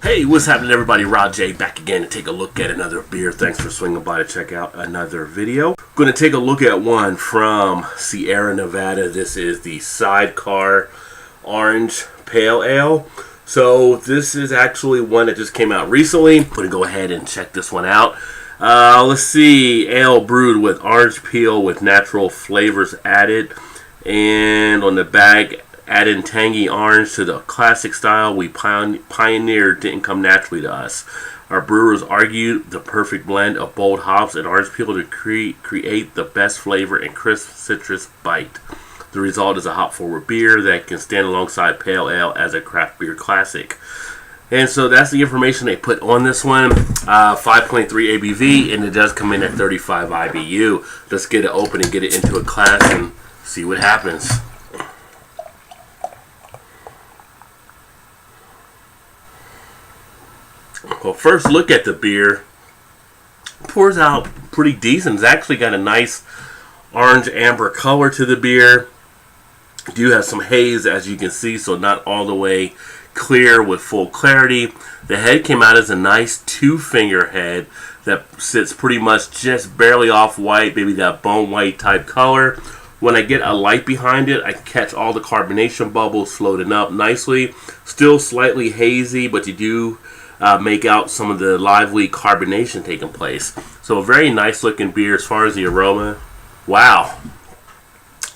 Hey, what's happening everybody? Rod J back again to take a look at another beer. Thanks for swinging by to check out another video. Going to take a look at one from Sierra Nevada. This is the Sidecar Orange Pale Ale. So this is actually one that just came out recently. I'm going to go ahead and check this one out. Let's see. Ale brewed with orange peel with natural flavors added. And on the bag, adding tangy orange to the classic style we pioneered didn't come naturally to us. Our brewers argued the perfect blend of bold hops and orange peel to create the best flavor and crisp citrus bite. The result is a hop-forward beer that can stand alongside pale ale as a craft beer classic. And so that's the information they put on this one. 5.3 ABV, and it does come in at 35 IBU. Let's get it open and get it into a glass and see what happens. Well, first look at the beer. Pours out pretty decent. It's actually got a nice orange amber color to the beer. Do have some haze, as you can see, so not all the way clear with full clarity. The head came out as a nice two-finger head that sits pretty much just barely off white, maybe that bone white type color. When I get a light behind it, I catch all the carbonation bubbles floating up nicely. Still slightly hazy, but you do make out some of the lively carbonation taking place. So a very nice looking beer as far as the aroma. Wow.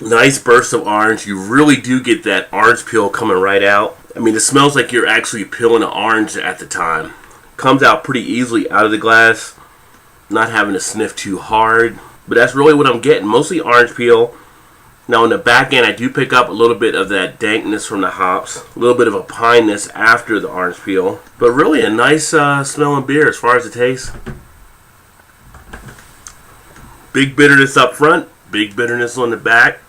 Nice burst of orange. You really do get that orange peel coming right out. I mean, it smells like you're actually peeling an orange at the time. Comes out pretty easily out of the glass. Not having to sniff too hard. But that's really what I'm getting. Mostly orange peel. Now on the back end, I do pick up a little bit of that dankness from the hops. A little bit of a pineness after the orange peel. But really a nice smelling beer as far as the taste. Big bitterness up front. Big bitterness on the back.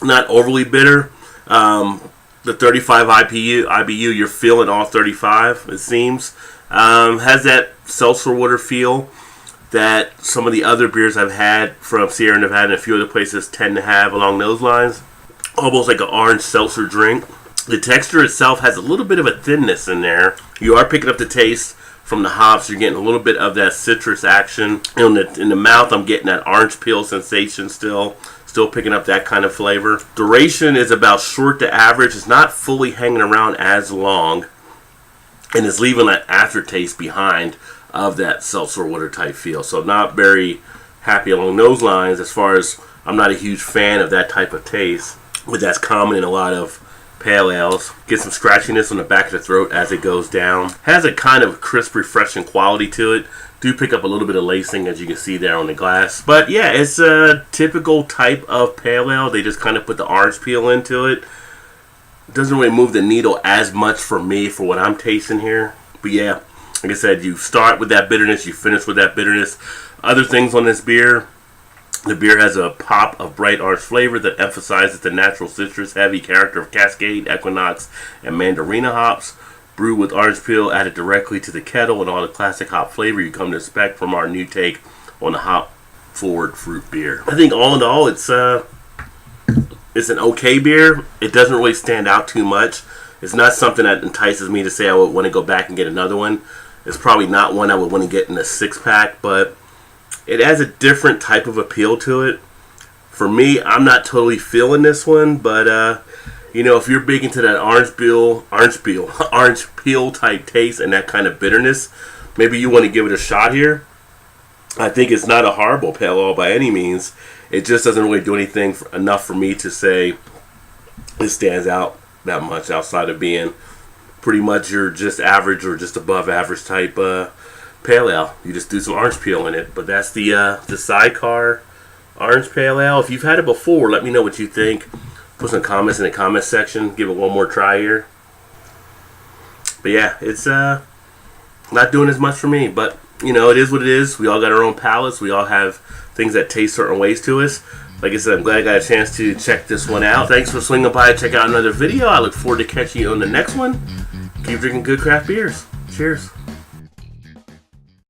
Not overly bitter. The 35 IBU, you're feeling all 35, it seems. Has that seltzer water feel that some of the other beers I've had from Sierra Nevada and a few other places tend to have along those lines. Almost like an orange seltzer drink. The texture itself has a little bit of a thinness in there. You are picking up the taste from the hops. You're getting a little bit of that citrus action. In the mouth, I'm getting that orange peel sensation still. Still picking up that kind of flavor. Duration is about short to average. It's not fully hanging around as long. And it's leaving that aftertaste behind of that seltzer water type feel. So not very happy along those lines as far as I'm not a huge fan of that type of taste. But that's common in a lot of pale ales. Get some scratchiness on the back of the throat as it goes down. Has a kind of crisp, refreshing quality to it. Do pick up a little bit of lacing as you can see there on the glass. But yeah, it's a typical type of pale ale. They just kind of put the orange peel into it. It doesn't really move the needle as much for me for what I'm tasting here. But yeah, like I said, you start with that bitterness, you finish with that bitterness. Other things on this beer, the beer has a pop of bright orange flavor that emphasizes the natural citrus heavy character of Cascade, Equinox, and Mandarina hops. Brewed with orange peel added directly to the kettle and all the classic hop flavor you come to expect from our new take on the hop forward fruit beer. I think all in all, it's an okay beer. It doesn't really stand out too much. It's not something that entices me to say I would want to go back and get another one. It's probably not one I would want to get in a 6-pack, but it has a different type of appeal to it. For me, I'm not totally feeling this one, but you know, if you're big into that orange peel type taste and that kind of bitterness, maybe you want to give it a shot here. I think it's not a horrible pale ale by any means. It just doesn't really do anything enough for me to say it stands out that much outside of being pretty much your just average or just above average type pale ale. You just do some orange peel in it. But that's the Sidecar Orange Pale Ale. If you've had it before, let me know what you think. Put some comments in the comment section. Give it one more try here. But yeah, it's not doing as much for me. But, you know, it is what it is. We all got our own palates. We all have things that taste certain ways to us. Like I said, I'm glad I got a chance to check this one out. Thanks for swinging by and check out another video. I look forward to catching you on the next one. Keep drinking good craft beers. Cheers.